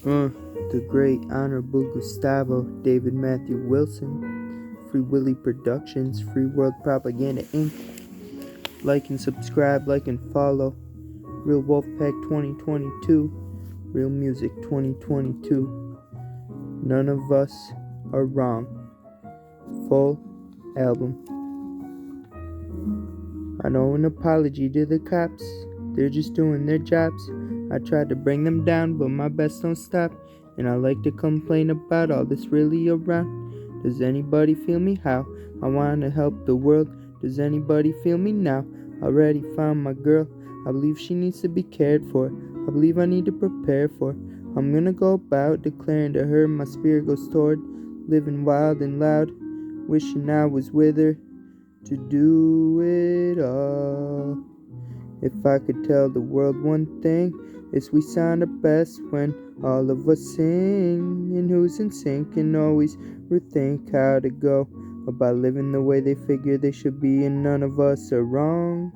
Uh, the great Honorable Gustavo, David Matthew Wilson, Free Willy Productions, Free World Propaganda Inc. Like and subscribe, like and follow. Real Wolfpack 2022, Real Music 2022. None of us are wrong. Full album. I know an apology to the cops. They're just doing their jobs. I tried to bring them down, but my best don't stop. And I like to complain about all this really around. Does anybody feel me? How? I want to help the world. Does anybody feel me now? Already found my girl. I believe she needs to be cared for. I believe I need to prepare for. I'm gonna go about declaring to her my spirit goes toward living wild and loud, wishing I was with her to do it all. If I could tell the world one thing, it's we sound the best when all of us sing. And who's in sync can always rethink how to go about living the way they figure they should be, and none of us are wrong.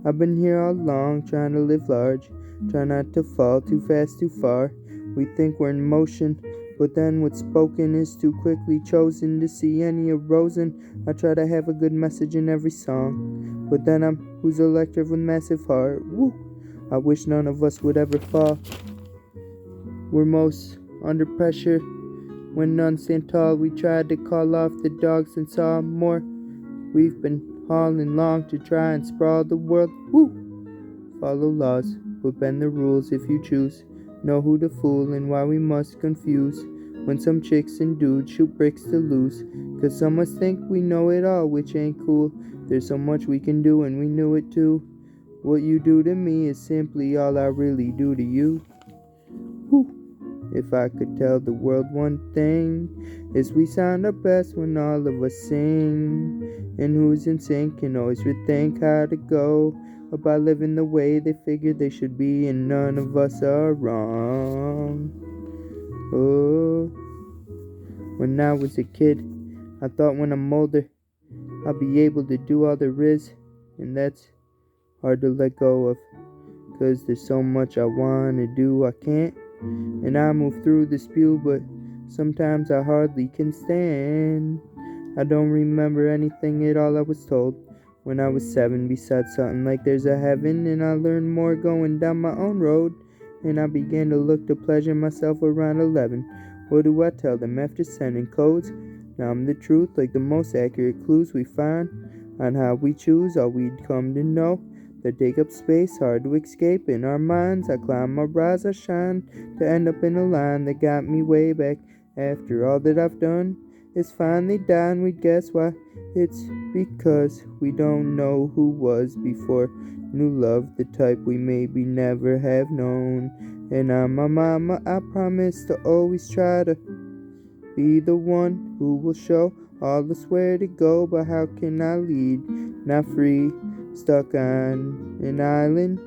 I've been here all along, trying to live large, try not to fall too fast, too far. We think we're in motion, but then what's spoken is too quickly chosen to see any erosion. I try to have a good message in every song, but then I'm who's electric with massive heart. Woo! I wish none of us would ever fall. We're most under pressure when none stand tall. We tried to call off the dogs and saw more. We've been hauling long to try and sprawl the world. Woo! Follow laws, but bend the rules if you choose. Know who to fool and why we must confuse. When some chicks and dudes shoot bricks to lose. Cause some of us think we know it all, which ain't cool. There's so much we can do and we knew it too. What you do to me is simply all I really do to you. Woo! If I could tell the world one thing, is we sound the best when all of us sing. And who's in sync can always rethink how to go about living the way they figure they should be, and none of us are wrong. Oh, when I was a kid, I thought when I'm older, I'll be able to do all there is, and that's hard to let go of, 'cause there's so much I wanna do I can't. And I move through the spew, but sometimes I hardly can stand. I don't remember anything at all I was told when I was 7, besides something like there's a heaven. And I learned more going down my own road, and I began to look to pleasure myself around 11. What do I tell them after sending codes? Now I'm the truth, like the most accurate clues we find on how we choose all we'd come to know. That take up space, hard to escape in our minds. I climb, I rise, I shine, to end up in a line that got me way back. After all that I've done is finally done, we'd guess why. It's because we don't know who was before. New love, the type we maybe never have known. And I'm my mama, I promise to always try to be the one who will show all us where to go. But how can I lead? Not free, stuck on an island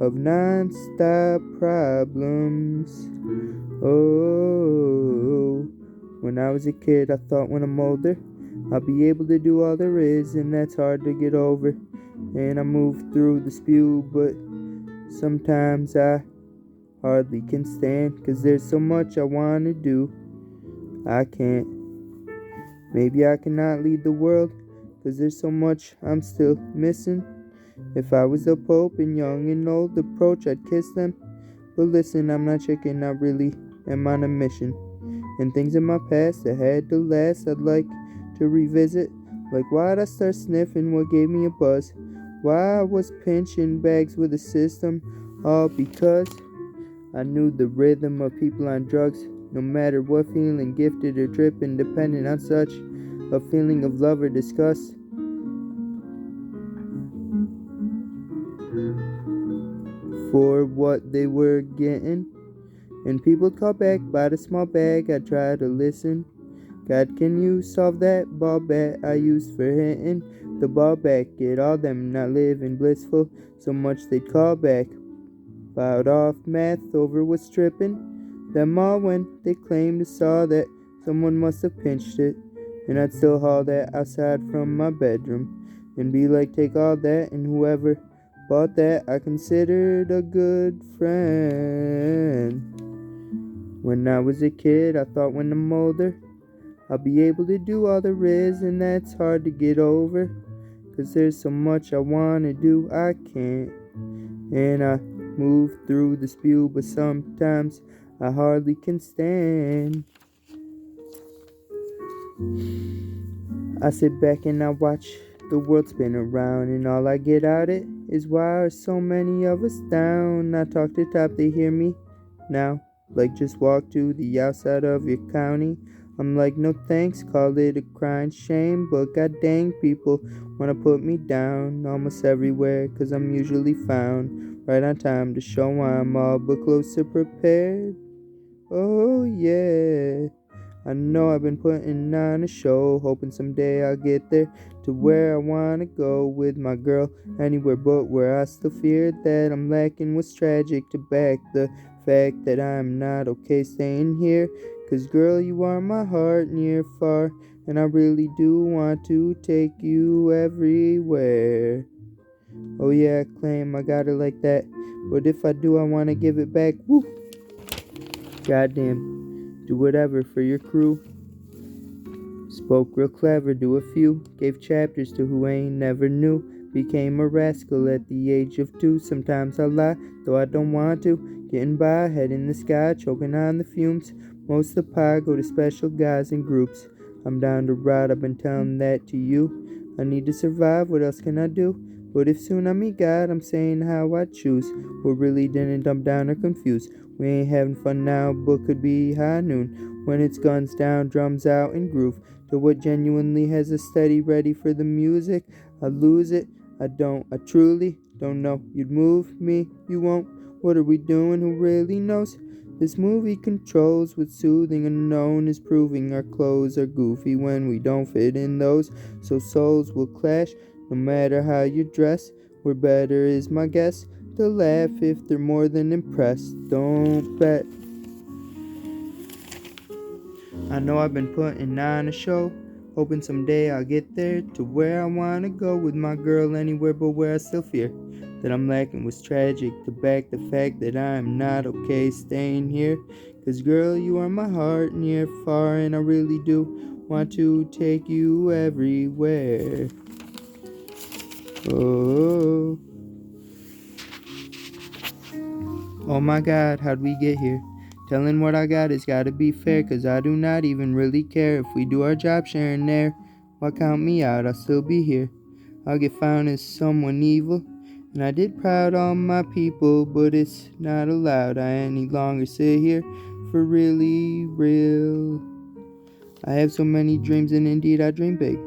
of non-stop problems. Oh, when I was a kid, I thought when I'm older, I'll be able to do all there is, and that's hard to get over. And I move through the spew, but sometimes I hardly can stand, 'cause there's so much I want to do I can't. Maybe I cannot lead the world, 'cause there's so much I'm still missing. If I was the Pope and young and old approach, I'd kiss them. But listen, I'm not chicken, I really am on a mission. And things in my past that had to last, I'd like to revisit. Like why'd I start sniffing, what gave me a buzz? Why I was pinching bags with a system, all because I knew the rhythm of people on drugs. No matter what, feeling gifted or tripping, dependent on such a feeling of love or disgust. For what they were getting, and people call back by the small bag. I try to listen. God, can you solve that ball bat I used for hitting the ball back? Get all them not living blissful, so much they'd call back. Bowed off math over what's tripping them all when they claimed to saw that someone must have pinched it. And I'd still haul that outside from my bedroom and be like, take all that, and whoever bought that I considered a good friend. When I was a kid, I thought when I'm older, I'll be able to do all there is, and that's hard to get over. 'Cause there's so much I wanna do, I can't. And I move through the spew, but sometimes I hardly can stand. I sit back and I watch the world spin around, and all I get out it is why are so many of us down. I talk to top, they hear me now. Like just walk to the outside of your county. I'm like no thanks, call it a crying shame, but god dang people wanna put me down almost everywhere, 'cause I'm usually found right on time to show I'm all but close to prepared. Oh yeah, I know I've been putting on a show, hoping someday I'll get there to where I wanna go with my girl, anywhere but where I still fear that I'm lacking what's tragic to back the fact that I'm not okay staying here. 'Cause girl, you are my heart near far, and I really do want to take you everywhere. Oh yeah, I claim I got it like that, but if I do I wanna give it back. Woo! Goddamn, do whatever for your crew. Spoke real clever, do a few. Gave chapters to who ain't never knew. Became a rascal at the age of 2. Sometimes I lie, though I don't want to. Getting by, head in the sky, choking on the fumes. Most of the pie go to special guys and groups. I'm down to ride, I've been telling that to you. I need to survive, what else can I do? But if soon I meet God, I'm saying how I choose. What really didn't dumb down or confuse. We ain't having fun now, but could be high noon. When it's guns down, drums out, and groove. To what genuinely has a steady ready for the music. I lose it, I truly don't know. You'd move me, you won't. What are we doing, who really knows? This movie controls what soothing unknown is proving. Our clothes are goofy when we don't fit in those. So souls will clash, no matter how you dress. We're better is my guess. To laugh if they're more than impressed. Don't bet. I know I've been putting on a show, hoping someday I'll get there to where I wanna go with my girl, anywhere but where I still fear that I'm lacking what's tragic to back the fact that I'm not okay staying here. 'Cause girl, you are my heart near far, and I really do want to take you everywhere. Oh, oh my god, how'd we get here? Telling what I got has gotta be fair, 'cause I do not even really care if we do our job sharing there. Why count me out? I'll still be here. I'll get found as someone evil, and I did proud all my people, but it's not allowed. I any longer sit here for really real. I have so many dreams, and indeed I dream big.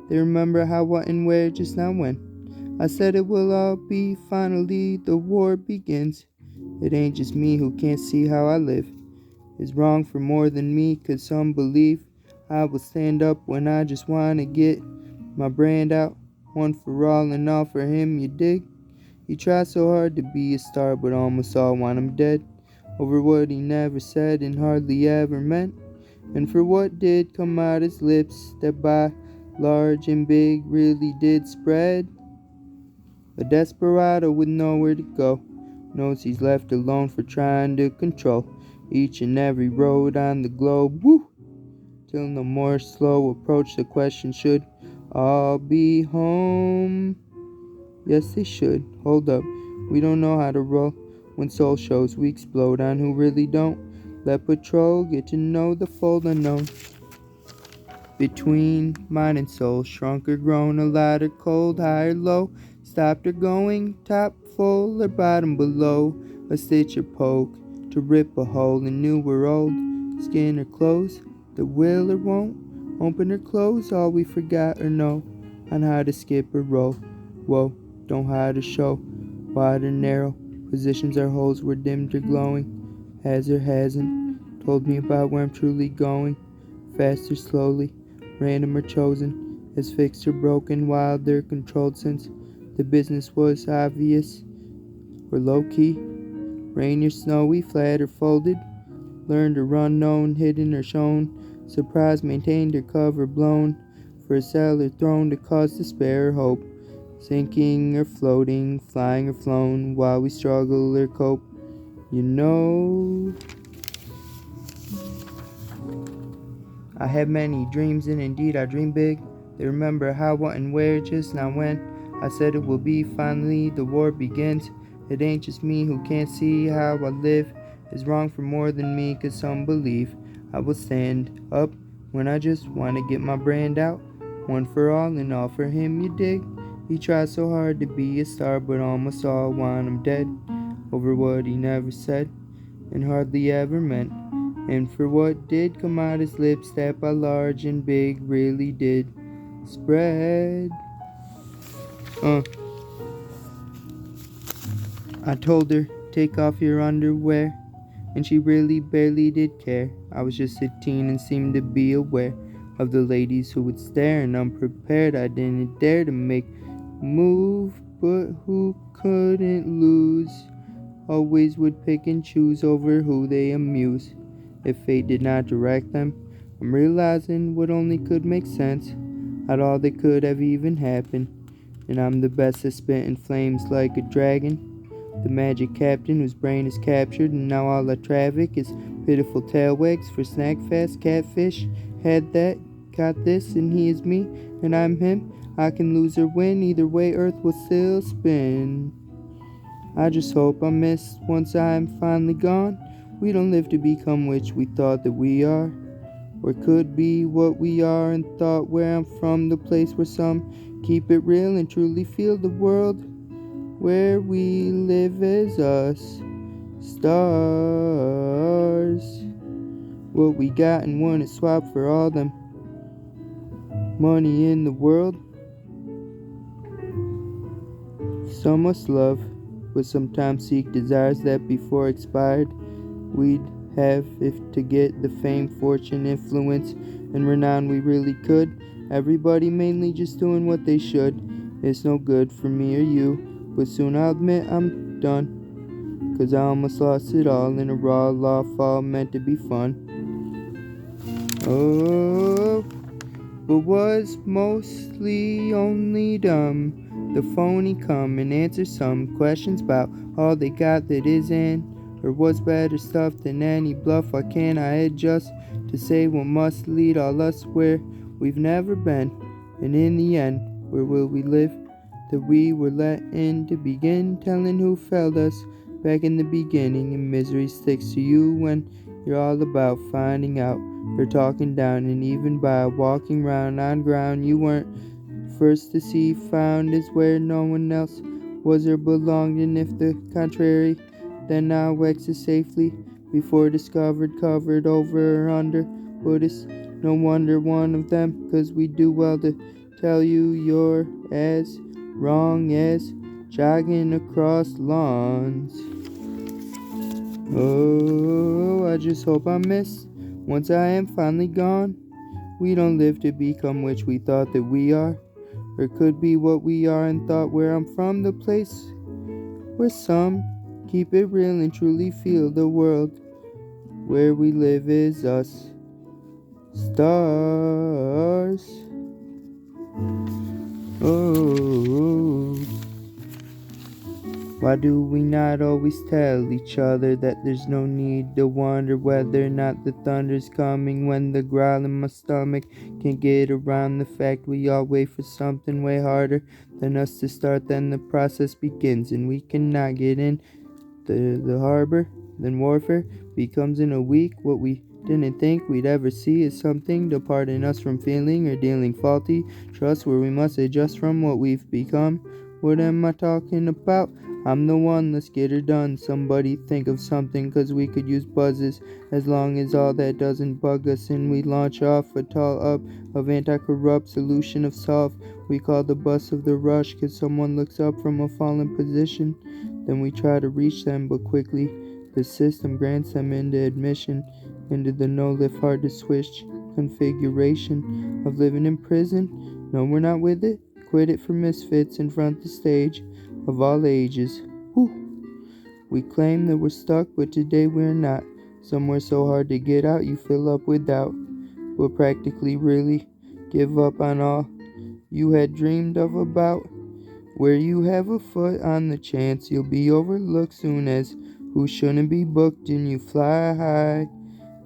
They remember how, what, and where, just not when. I said it will all be finally the war begins. It ain't just me who can't see how I live is wrong for more than me, 'cause some believe I will stand up when I just wanna get my brand out. One for all and all for him, you dig? He tried so hard to be a star, but almost all want him dead. Over what he never said and hardly ever meant. And for what did come out his lips, that by large and big really did spread. A desperado with nowhere to go knows he's left alone for trying to control each and every road on the globe. Woo! Till no more slow approach, the question should all be home. Yes, they should. Hold up, we don't know how to roll. When soul shows, we explode on who really don't. Let patrol get to know the fold unknown. Between mind and soul, shrunk or grown, a lot or cold, high or low, stopped or going, top full or bottom below, a stitch or poke, to rip a hole in new or old, skin or clothes, the will or won't, open or close, all we forgot or know, on how to skip or roll. Whoa, don't hide or show, wide or narrow, positions or holes were dimmed or glowing, has or hasn't, told me about where I'm truly going, fast or slowly, random or chosen, as fixed or broken, wild or controlled, since the business was obvious or low-key, rain or snowy, flat or folded, learned or unknown, hidden or shown, surprised, maintained or cover blown, for a cell or thrown to cause despair or hope, sinking or floating, flying or flown, while we struggle or cope, you know. I had many dreams, and indeed I dream big. They remember how, what, and where, just not when. I said it will be, finally the war begins. It ain't just me who can't see how I live is wrong for more than me, 'cause some believe I will stand up when I just wanna get my brand out. One for all and all for him, you dig? He tried so hard to be a star, but almost all want him dead over what he never said and hardly ever meant. And for what did come out his lips that by large and big really did spread. I told her, take off your underwear, and she really barely did care. I was just a teen and seemed to be aware of the ladies who would stare, and unprepared I didn't dare to make move, but who couldn't lose always would pick and choose over who they amuse. If fate did not direct them, I'm realizing what only could make sense at all that could have even happened. And I'm the best at spitting flames like a dragon, the magic captain whose brain is captured, and now all I traffic is pitiful tail wags for snack fast. Catfish had that, got this, and he is me, and I'm him. I can lose or win, either way earth will still spin. I just hope I'm missed once I'm finally gone. We don't live to become which we thought that we are, or could be what we are and thought where I'm from, the place where some keep it real and truly feel the world where we live as us. Stars, what we got and want it swapped for all them money in the world. Some must love, but sometimes seek desires that before expired we'd have if to get the fame, fortune, influence, and renown we really could. Everybody mainly just doing what they should. It's no good for me or you, but soon I'll admit I'm done, 'cause I almost lost it all in a raw law fall meant to be fun. Oh, but was mostly only dumb. The phony come and answer some questions about all they got that isn't, or what's better stuff than any bluff. Why can't I adjust to say what must lead all us where we've never been? And in the end, where will we live? That we were let in to begin, telling who failed us back in the beginning. And misery sticks to you when you're all about finding out or talking down, and even by walking round on ground you weren't first to see. Found is where no one else was or belonged, and if the contrary, then now exit safely before discovered, covered over or under. But it's no wonder one of them, 'cause we do well to tell you you're as wrong as jogging across lawns. Oh, I just hope I miss once I am finally gone. We don't live to become which we thought that we are, or could be what we are and thought where I'm from, the place where some keep it real and truly feel the world where we live is us. Stars. Oh, why do we not always tell each other that there's no need to wonder whether or not the thunder's coming when the growl in my stomach can't get around the fact we all wait for something way harder than us to start? Then the process begins and we cannot get in the harbor. Then warfare becomes in a week. What we didn't think we'd ever see is something to pardon us from feeling or dealing faulty trust, where we must adjust from what we've become. What am I talking about? I'm the one, let's get her done. Somebody think of something, 'cause we could use buzzes as long as all that doesn't bug us, and we launch off a tall up of anti-corrupt solution of solve. We call the bus of the rush, 'cause someone looks up from a fallen position. Then we try to reach them, but quickly the system grants them into admission, into the no-lift hard to switch configuration of living in prison. No, we're not with it. Quit it for misfits in front the stage of all ages. Whew. We claim that we're stuck, but today we're not. Somewhere so hard to get out you fill up with doubt, but practically really give up on all you had dreamed of about, where you have a foot on the chance you'll be overlooked soon as who shouldn't be booked, and you fly high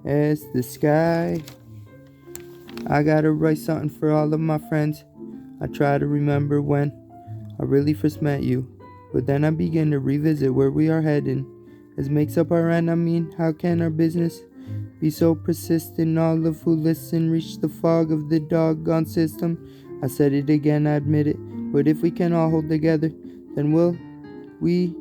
as the sky. I gotta write something for all of my friends. I try to remember when I really first met you, but then I begin to revisit where we are heading. As makes up our end, I mean, how can our business be so persistent? All of who listen reach the fog of the doggone system. I said it again, I admit it, but if we can all hold together, then we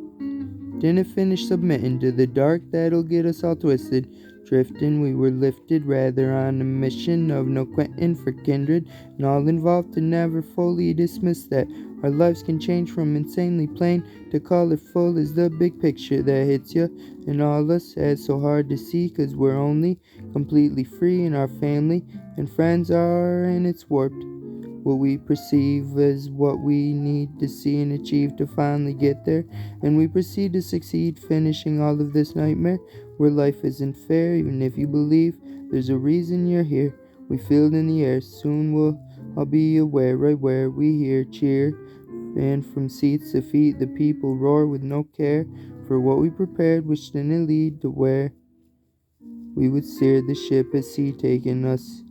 didn't finish submitting to the dark that'll get us all twisted. Drifting, we were lifted, rather on a mission of no quitting for kindred, and all involved to never fully dismiss that our lives can change from insanely plain to colorful is the big picture that hits ya, and all us as so hard to see, 'cause we're only completely free, and our family and friends are, and it's warped. What we perceive as what we need to see and achieve to finally get there, and we proceed to succeed, finishing all of this nightmare where life isn't fair. Even if you believe there's a reason you're here, we feel it in the air. Soon we'll all be aware, right where we hear cheer, and from seats to feet the people roar with no care for what we prepared, which didn't lead to where we would steer the ship at sea, taking us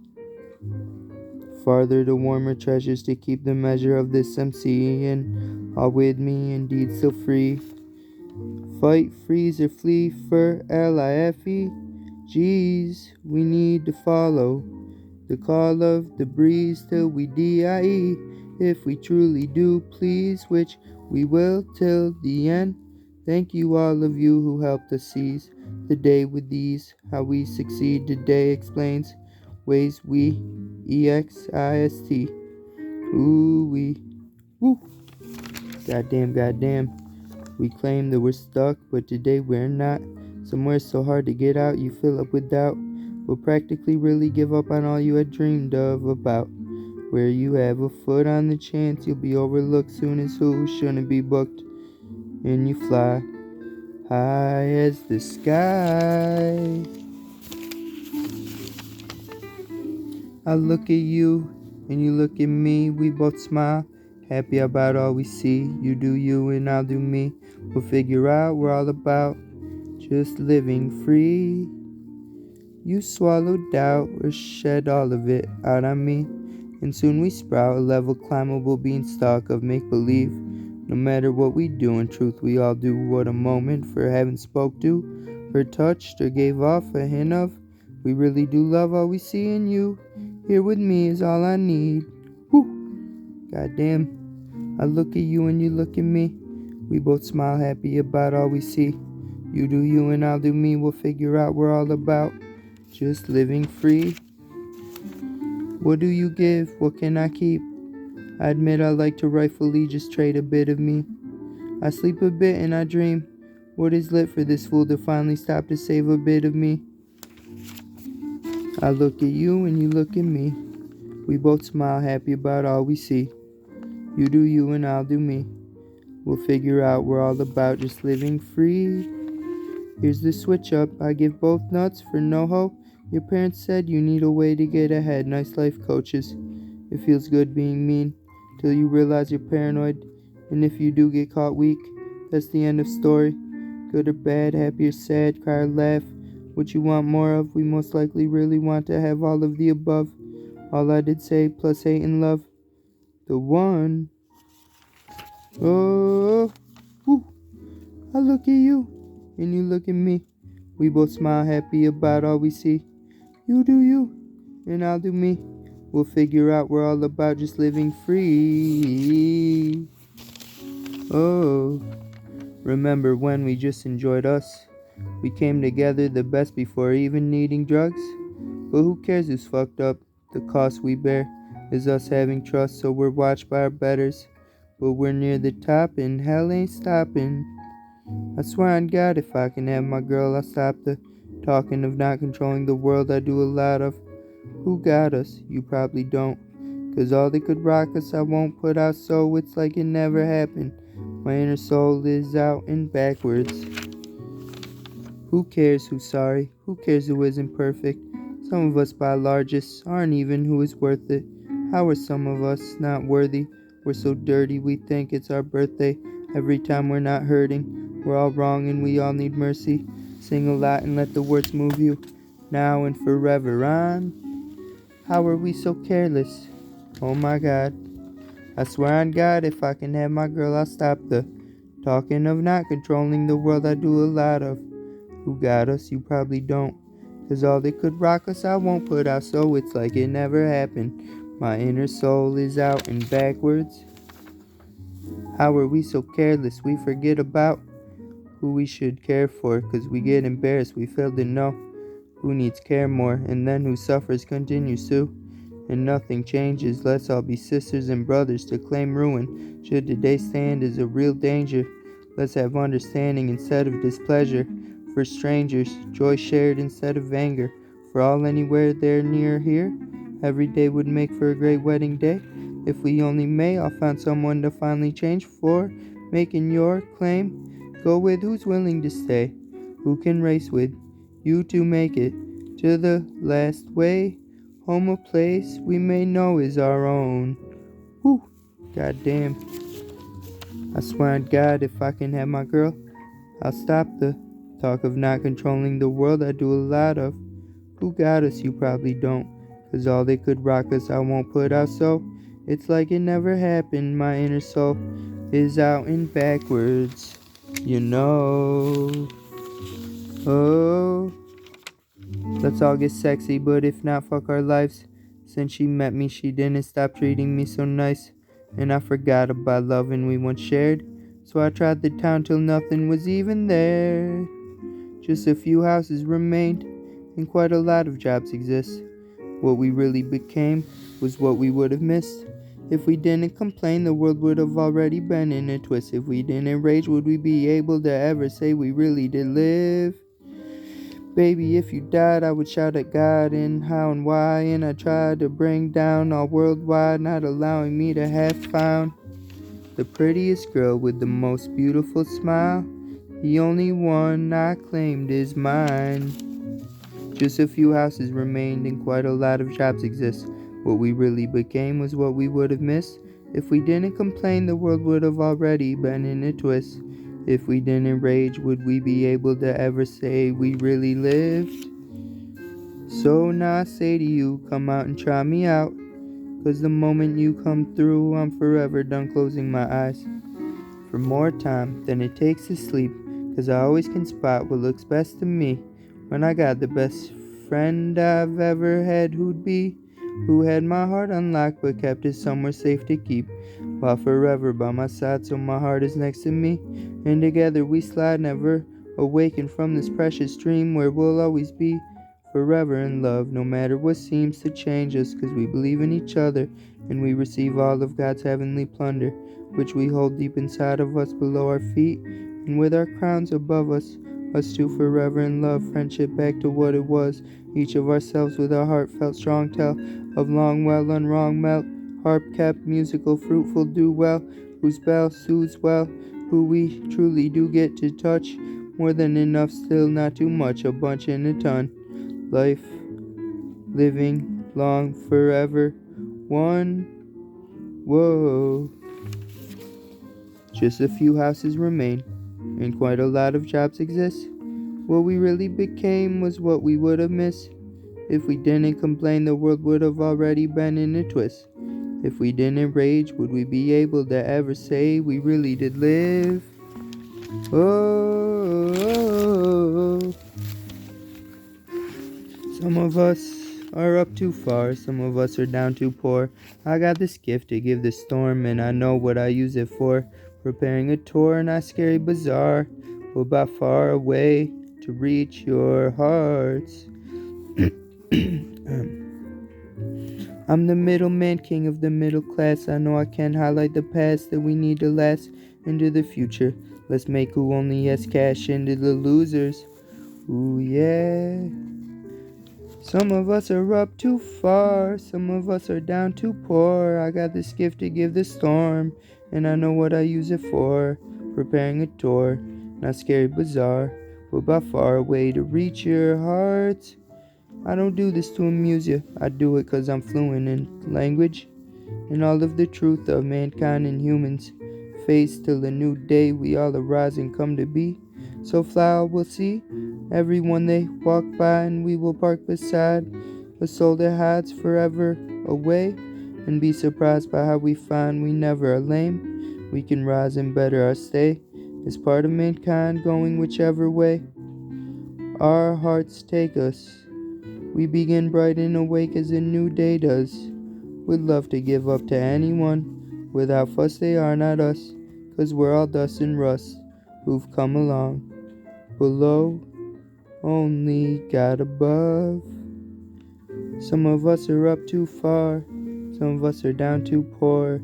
farther to warmer treasures to keep the measure of this MC, and all with me, indeed still free. Fight, freeze, or flee for LIFE. Geez, we need to follow the call of the breeze till we die. If we truly do please, which we will till the end. Thank you all of you who helped us seize the day with these. How we succeed today explains ways we EXIST. Ooh wee. Woo. Goddamn. We claim that we're stuck, but today we're not. Somewhere so hard to get out, you fill up with doubt. Will practically really give up on all you had dreamed of about. Where you have a foot on the chance, you'll be overlooked soon as who shouldn't be booked. And you fly high as the sky. I look at you, and you look at me, we both smile, happy about all we see. You do you, and I'll do me. We'll figure out we're all about just living free. You swallow doubt or shed all of it out on me, and soon we sprout a level climbable beanstalk of make-believe. No matter what we do, in truth we all do what a moment for having spoke to, or touched, or gave off a hint of. We really do love all we see in you. Here with me is all I need. Whew. Goddamn. I look at you and you look at me. We both smile happy about all we see. You do you and I'll do me. We'll figure out we're all about just living free. What do you give? What can I keep? I admit I like to rightfully just trade a bit of me. I sleep a bit and I dream. What is lit for this fool to finally stop to save a bit of me? I look at you and you look at me. We both smile happy about all we see. You do you and I'll do me. We'll figure out we're all about just living free. Here's the switch up. I give both nuts for no hope. Your parents said you need a way to get ahead. Nice life coaches. It feels good being mean till you realize you're paranoid. And if you do get caught weak, that's the end of story. Good or bad, happy or sad, cry or laugh. What you want more of, we most likely really want to have all of the above. All I did say, plus hate and love. The one. Oh, woo. I look at you, and you look at me. We both smile happy about all we see. You do you, and I'll do me. We'll figure out we're all about just living free. Oh, remember when we just enjoyed us? We came together the best before even needing drugs. But who cares who's fucked up? The cost we bear is us having trust, so we're watched by our betters. But we're near the top and hell ain't stopping. I swear on God, if I can have my girl, I'll stop the talking of not controlling the world I do a lot of. Who got us? You probably don't. 'Cause all they could rock us I won't put out, so it's like it never happened. My inner soul is out and backwards. Who cares who's sorry? Who cares who isn't perfect? Some of us by largest aren't even who is worth it. How are some of us not worthy? We're so dirty we think it's our birthday. Every time we're not hurting, we're all wrong and we all need mercy. Sing a lot and let the words move you, now and forever on. How are we so careless? Oh my God. I swear on God, if I can have my girl, I'll stop the talking of not controlling the world. I do a lot of. Who got us? You probably don't. 'Cause all that could rock us, I won't put out, so it's like it never happened. My inner soul is out and backwards. How are we so careless? We forget about who we should care for. 'Cause we get embarrassed, we fail to know who needs care more. And then who suffers continues to. And nothing changes. Let's all be sisters and brothers to claim ruin. Should today stand as a real danger, let's have understanding instead of displeasure. For strangers, joy shared instead of anger. For all anywhere there, near here, every day would make for a great wedding day. If we only may, I'll find someone to finally change for making your claim. Go with who's willing to stay, who can race with you to make it to the last way. Home a place we may know is our own. Whew, goddamn. I swear on God, if I can have my girl, I'll stop the talk of not controlling the world. I do a lot of. Who got us? You probably don't. 'Cause all they could rock us, I won't put out, so it's like it never happened. My inner soul is out and backwards. You know. Oh. Let's all get sexy, but if not, fuck our lives. Since she met me, she didn't stop treating me so nice. And I forgot about loving we once shared. So I tried the town till nothing was even there. Just a few houses remained, and quite a lot of jobs exist. What we really became was what we would have missed. If we didn't complain, the world would have already been in a twist. If we didn't rage, would we be able to ever say we really did live? Baby, if you died, I would shout at God and how and why. And I tried to bring down all worldwide, not allowing me to have found the prettiest girl with the most beautiful smile. The only one I claimed is mine. Just a few houses remained and quite a lot of jobs exist. What we really became was what we would have missed. If we didn't complain, the world would have already been in a twist. If we didn't rage, would we be able to ever say we really lived? So now I say to you, come out and try me out. 'Cause the moment you come through, I'm forever done closing my eyes for more time than it takes to sleep. 'Cause I always can spot what looks best to me. When I got the best friend I've ever had, who had my heart unlocked but kept it somewhere safe to keep. While forever by my side, so my heart is next to me. And together we slide, never awaken from this precious dream where we'll always be forever in love, no matter what seems to change us. 'Cause we believe in each other, and we receive all of God's heavenly plunder, which we hold deep inside of us below our feet, and with our crowns above us two forever in love, friendship back to what it was, each of ourselves with our heartfelt strong tell of long well unwrong melt, harp kept musical fruitful do well, whose bell soothes well, who we truly do get to touch, more than enough, still not too much, a bunch in a ton, life living long forever, one. Whoa. Just a few houses remain, and quite a lot of jobs exist. What we really became was what we would have missed. If we didn't complain, the world would have already been in a twist. If we didn't rage, would we be able to ever say we really did live? Oh, some of us are up too far, some of us are down too poor. I got this gift to give the storm, and I know what I use it for. Preparing a tour, not scary bazaar, but about far away to reach your hearts. I'm the middleman, king of the middle class. I know I can highlight the past that we need to last into the future. Let's make who only has cash into the losers. Ooh yeah. Some of us are up too far, some of us are down too poor. I got this gift to give the storm, and I know what I use it for. Preparing a tour, not scary bazaar, but by far a way to reach your heart. I don't do this to amuse you, I do it 'cause I'm fluent in language and all of the truth of mankind and humans. Face till a new day we all arise and come to be. So fly we'll see everyone they walk by, and we will park beside a soul that hides forever away, and be surprised by how we find we never are lame. We can rise and better our stay, as part of mankind going whichever way our hearts take us. We begin bright and awake as a new day does. Would love to give up to anyone, without fuss they are not us, 'cause we're all dust and rust, who've come along below, only God above. Some of us are up too far, some of us are down too poor.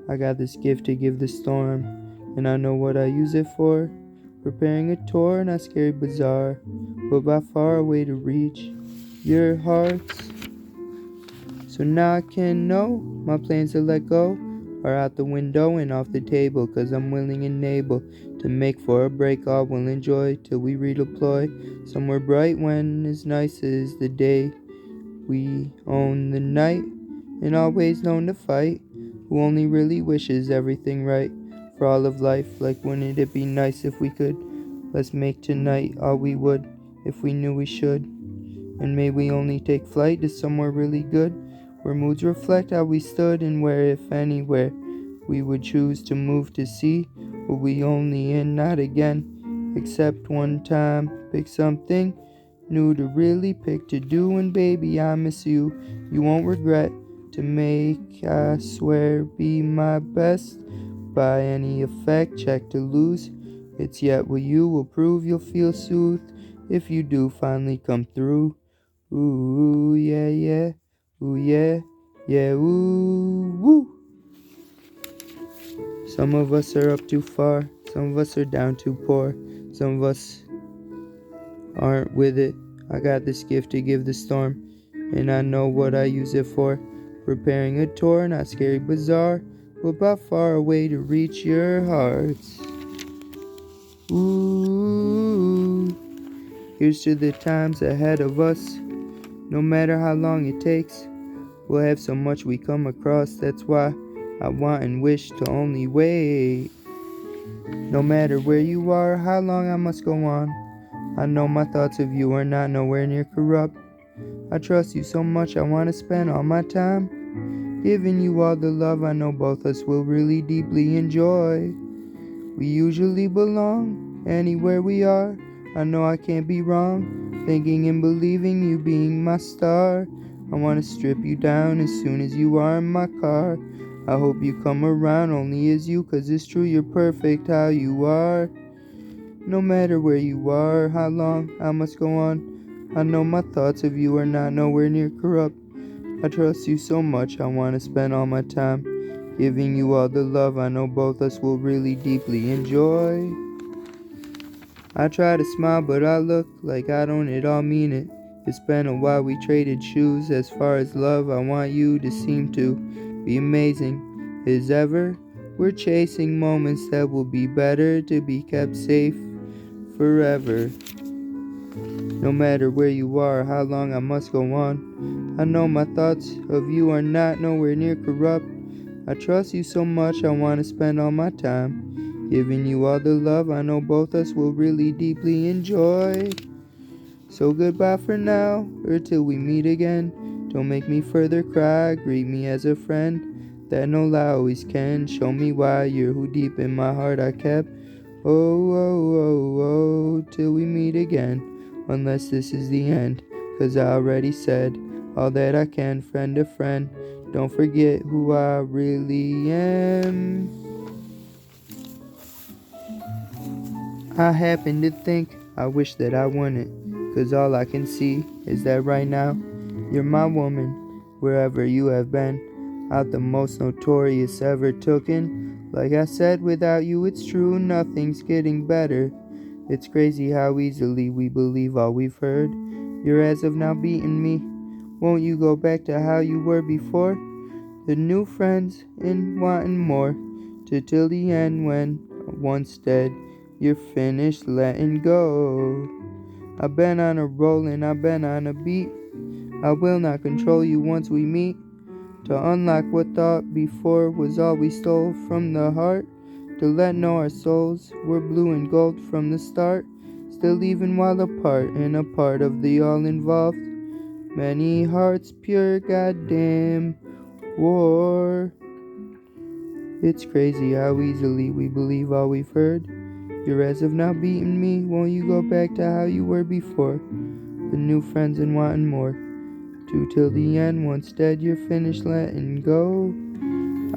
I got this gift to give the storm, and I know what I use it for. Preparing a tour, not scary bazaar, but by far a way to reach your hearts. So now I can know my plans to let go are out the window and off the table, 'cause I'm willing and able to make for a break. All will enjoy till we redeploy somewhere bright when as nice as the day. We own the night and always known to fight, who only really wishes everything right for all of life. Like, wouldn't it be nice if we could? Let's make tonight all we would if we knew we should. And may we only take flight to somewhere really good, where moods reflect how we stood, and where, if anywhere, we would choose to move to see what we only in, not again, except one time. Pick something new to really pick to do, and baby, I miss you. You won't regret to make, I swear, be my best. By any effect, check to lose. It's yet what you will prove. You'll feel soothed if you do finally come through. Ooh, yeah, yeah. Ooh, yeah, yeah, ooh, woo. Some of us are up too far, some of us are down too poor, some of us aren't with it. I got this gift to give the storm, and I know what I use it for. Preparing a tour, not scary bazaar, but by far a way to reach your hearts. Ooh, here's to the times ahead of us. No matter how long it takes, we'll have so much we come across. That's why I want and wish to only wait. No matter where you are, how long I must go on, I know my thoughts of you are not nowhere near corrupt. I trust you so much, I want to spend all my time giving you all the love I know both us will really deeply enjoy. We usually belong anywhere we are. I know I can't be wrong, thinking and believing you being my star. I wanna strip you down as soon as you are in my car. I hope you come around only as you, 'cause it's true you're perfect how you are. No matter where you are, how long I must go on, I know my thoughts of you are not nowhere near corrupt. I trust you so much, I wanna spend all my time giving you all the love I know both us will really deeply enjoy. I try to smile, but I look like I don't at all mean it. It's been a while we traded shoes. As far as love, I want you to seem to be amazing as ever. We're chasing moments that will be better to be kept safe forever. No matter where you are, how long I must go on, I know my thoughts of you are not nowhere near corrupt. I trust you so much, I want to spend all my time giving you all the love I know both us will really deeply enjoy. So goodbye for now, or till we meet again. Don't make me further cry, greet me as a friend that no lie always can. Show me why you're who deep in my heart I kept. Oh, oh, oh, oh, till we meet again. Unless this is the end, 'cause I already said all that I can, friend to friend. Don't forget who I really am. I happen to think I wish that I wouldn't, 'cause all I can see is that right now you're my woman, wherever you have been, out the most notorious ever tooken. Like I said, without you it's true, nothing's getting better. It's crazy how easily we believe all we've heard. You're as of now beating me. Won't you go back to how you were before? The new friends and wanting more, to till the end when, once dead, you're finished letting go. I've been on a roll and I've been on a beat. I will not control you once we meet. To unlock what thought before was all we stole from the heart. To let know our souls were blue and gold from the start. Still even while apart and a part of the all involved. Many hearts pure goddamn war. It's crazy how easily we believe all we've heard. You're as of now beating me. Won't you go back to how you were before? The new friends and wanting more. Two till the end. Once dead, you're finished letting go.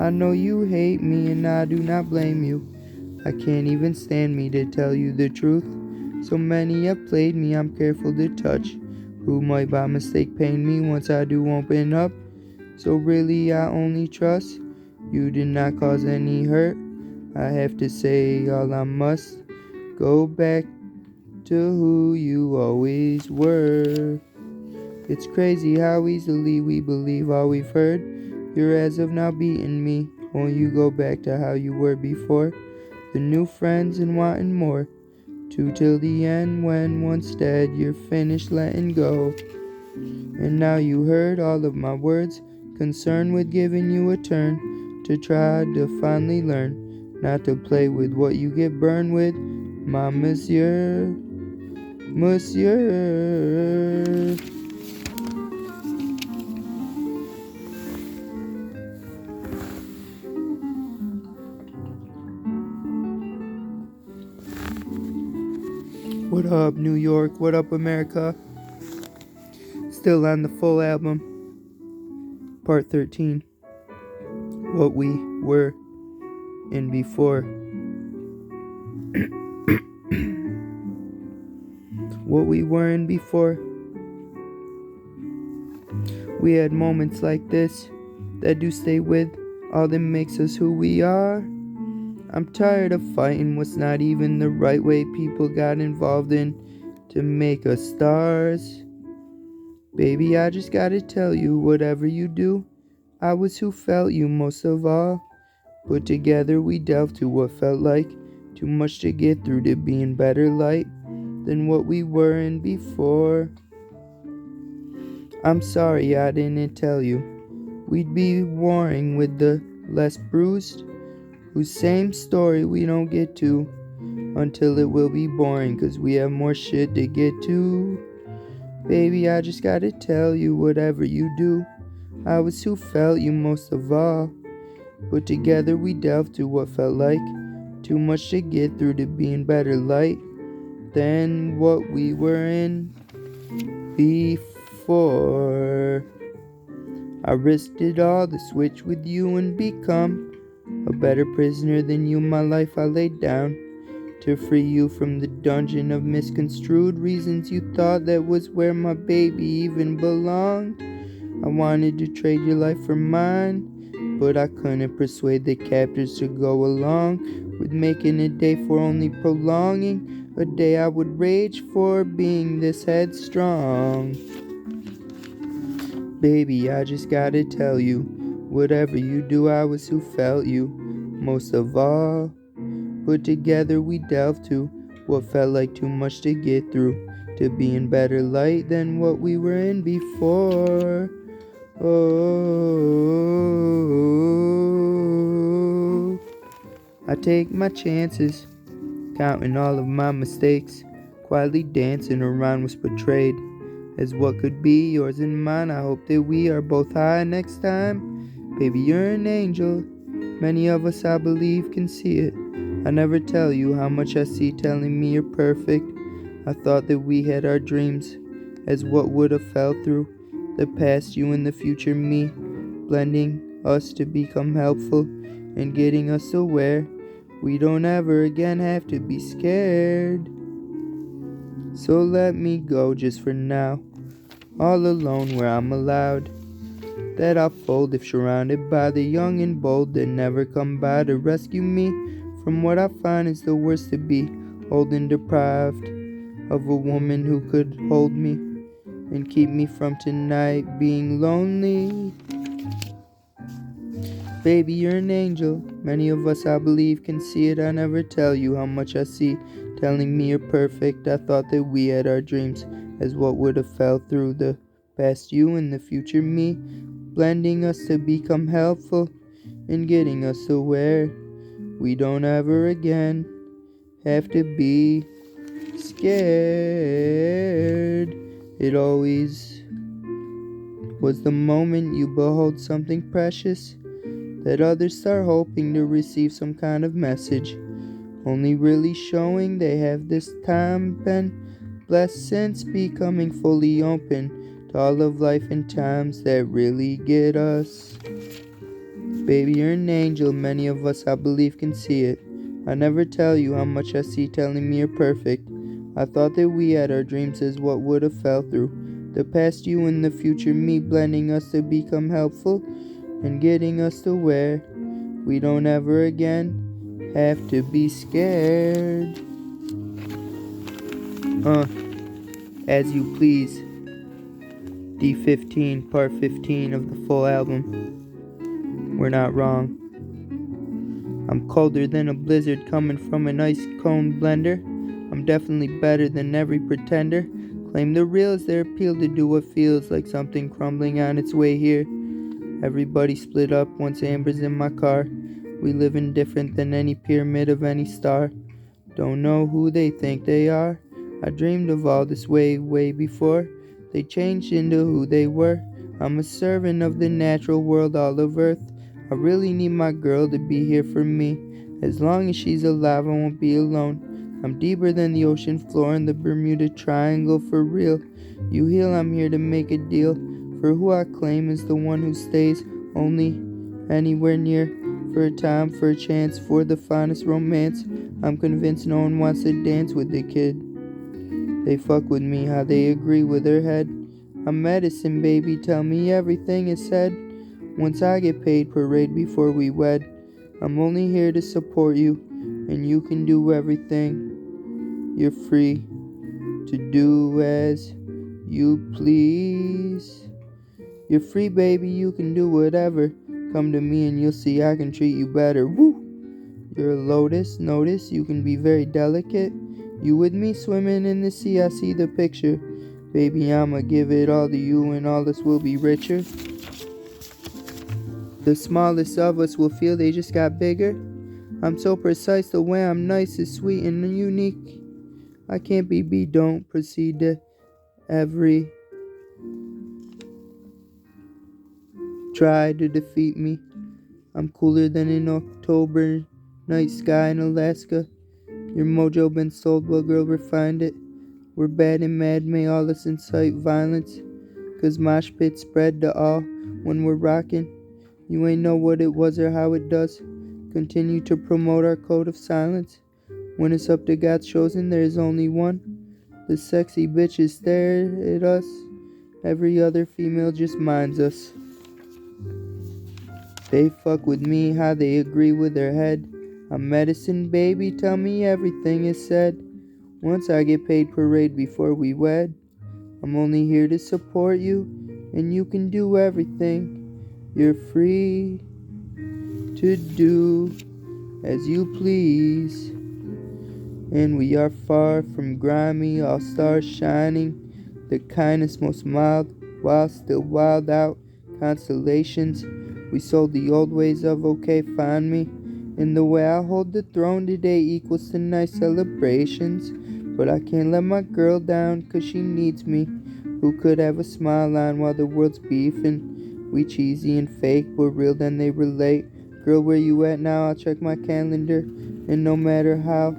I know you hate me and I do not blame you. I can't even stand me to tell you the truth. So many have played me, I'm careful to touch. Who might by mistake pain me once I do open up? So really I only trust. You did not cause any hurt. I have to say all I must. Go back to who you always were. It's crazy how easily we believe all we've heard. You're as of now beating me. Won't you go back to how you were before? The new friends and wanting more. Two till the end when once dead you're finished letting go. And now you heard all of my words, concerned with giving you a turn, to try to finally learn, not to play with what you get burned with, my monsieur. What up, New York? What up, America? Still on the full album. Part 13. What we were in before. What we were in before. We had moments like this that do stay with all that makes us who we are. I'm tired of fighting what's not even the right way people got involved in to make us stars. Baby, I just gotta tell you, whatever you do, I was who felt you most of all. Put together we delved to what felt like too much to get through to being better light than what we were in before. I'm sorry I didn't tell you we'd be warring with the less bruised, whose same story we don't get to until it will be boring, 'cause we have more shit to get to. Baby, I just gotta tell you, whatever you do, I was who felt you most of all. But together we delved to what felt like too much to get through to being better light than what we were in before. I risked it all to switch with you and become a better prisoner than you. My life I laid down to free you from the dungeon of misconstrued reasons you thought that was where my baby even belonged. I wanted to trade your life for mine, but I couldn't persuade the captors to go along with making a day for only prolonging a day I would rage for being this headstrong. Baby, I just gotta tell you, whatever you do, I was who felt you most of all. But together we delved to what felt like too much to get through to being better light than what we were in before. Oh, I take my chances, counting all of my mistakes, quietly dancing around was portrayed as what could be yours and mine. I hope that we are both high next time. Baby, you're an angel. Many of us, I believe, can see it. I never tell you how much I see telling me you're perfect. I thought that we had our dreams as what would have fell through. The past you and the future me, blending us to become helpful and getting us aware we don't ever again have to be scared. So let me go just for now, all alone where I'm allowed. That I'll fold if surrounded by the young and bold that never come by to rescue me from what I find is the worst to be, old and deprived of a woman who could hold me and keep me from tonight being lonely. Baby, you're an angel. Many of us, I believe, can see it. I never tell you how much I see telling me you're perfect. I thought that we had our dreams as what would have fell through. The past you and the future me, blending us to become helpful and getting us aware we don't ever again have to be scared. It always was the moment you behold something precious, that others start hoping to receive some kind of message, only really showing they have this time been blessed since becoming fully open to all of life and times that really get us. Baby, you're an angel, many of us I believe can see it. I never tell you how much I see telling me you're perfect. I thought that we had our dreams as what would have fell through. The past you and the future me blending us to become helpful and getting us to where we don't ever again have to be scared. As You Please, D15, part 15 of the full album. We're not wrong. I'm colder than a blizzard coming from an ice cone blender. I'm definitely better than every pretender. Claim the real is their appeal to do what feels like something crumbling on its way here. Everybody split up once Amber's in my car. We live indifferent than any pyramid of any star. Don't know who they think they are. I dreamed of all this way before they changed into who they were. I'm a servant of the natural world, all of earth. I really need my girl to be here for me. As long as she's alive, I won't be alone. I'm deeper than the ocean floor and the Bermuda Triangle for real. You heal, I'm here to make a deal. For who I claim is the one who stays only anywhere near. For a time, for a chance, for the finest romance. I'm convinced no one wants to dance with the kid. They fuck with me, how they agree with their head. I'm medicine, baby, tell me everything is said. Once I get paid, parade before we wed. I'm only here to support you, and you can do everything. You're free to do as you please. You're free, baby, you can do whatever. Come to me and you'll see I can treat you better. Woo! You're a lotus, notice you can be very delicate. You with me swimming in the sea, I see the picture. Baby, I'ma give it all to you and all us will be richer. The smallest of us will feel they just got bigger. I'm so precise, the way I'm nice is sweet and unique. I can't be beat, don't proceed to every try to defeat me. I'm cooler than an October night sky in Alaska. Your mojo been sold, well girl, refined it. We're bad and mad, may all us incite violence. Cause mosh pits spread to all when we're rockin'. You ain't know what it was or how it does. Continue to promote our code of silence. When it's up to God's chosen, there's only one. The sexy bitches stare at us. Every other female just minds us. They fuck with me, how they agree with their head. I'm medicine, baby, tell me everything is said. Once I get paid, parade before we wed. I'm only here to support you, and you can do everything. You're free to do as you please. And we are far from grimy, all stars shining. The kindest, most mild, while still wild out constellations. We sold the old ways of okay, find me. And the way I hold the throne today equals to nice celebrations. But I can't let my girl down, cause she needs me. Who could have a smile on while the world's beefing? We cheesy and fake, but real then they relate. Girl, where you at now? I'll check my calendar. And no matter how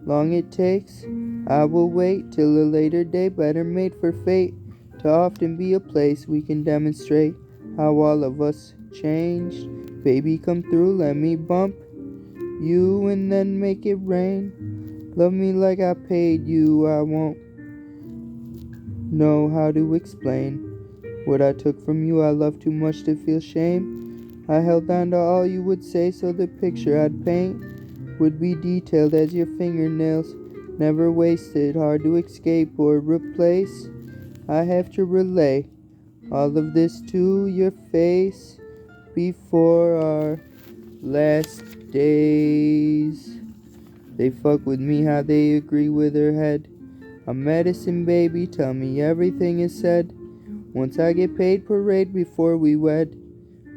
long it takes, I will wait till a later day, better made for fate. To often be a place we can demonstrate how all of us changed. Baby, come through, let me bump you and then make it rain. Love me like I paid you, I won't know how to explain what I took from you. I love too much to feel shame. I held on to all you would say, so the picture I'd paint would be detailed as your fingernails, never wasted, hard to escape or replace. I have to relay all of this to your face before our last days. They fuck with me, how they agree with her head. I'm medicine, baby, tell me everything is said. Once I get paid, parade before we wed.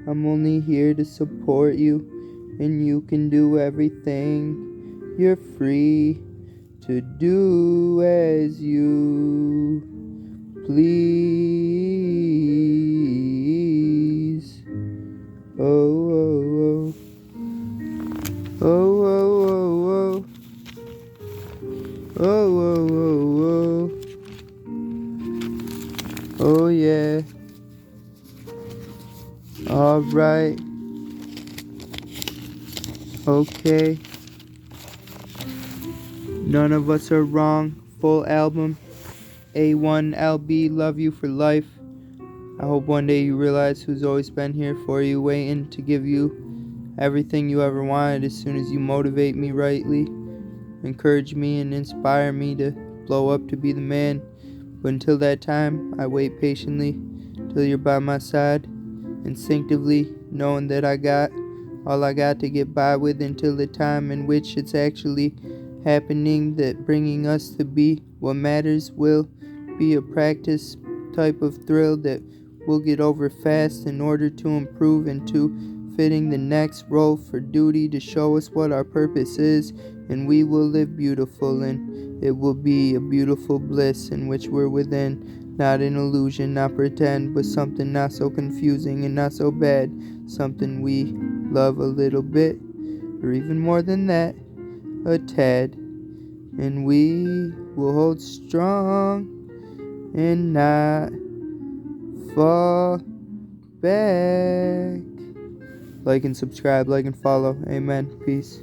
I'm only here to support you, and you can do everything. You're free to do as you please. whoa, whoa. Oh yeah. Alright. Okay. None of us are wrong. Full album. Aye1LB, love you for life. I hope one day you realize who's always been here for you, waiting to give you everything you ever wanted as soon as you motivate me rightly, encourage me and inspire me to blow up to be the man. But until that time, I wait patiently till you're by my side, instinctively knowing that I got all I got to get by with until the time in which it's actually happening, that bringing us to be what matters will be a practice type of thrill that we'll get over fast in order to improve into fitting the next role for duty to show us what our purpose is, and we will live beautiful, and it will be a beautiful bliss in which we're within, not an illusion, not pretend, but something not so confusing and not so bad, something we love a little bit, or even more than that, a tad, and we will hold strong and not fall back. Like and subscribe, like and follow. Amen. Peace.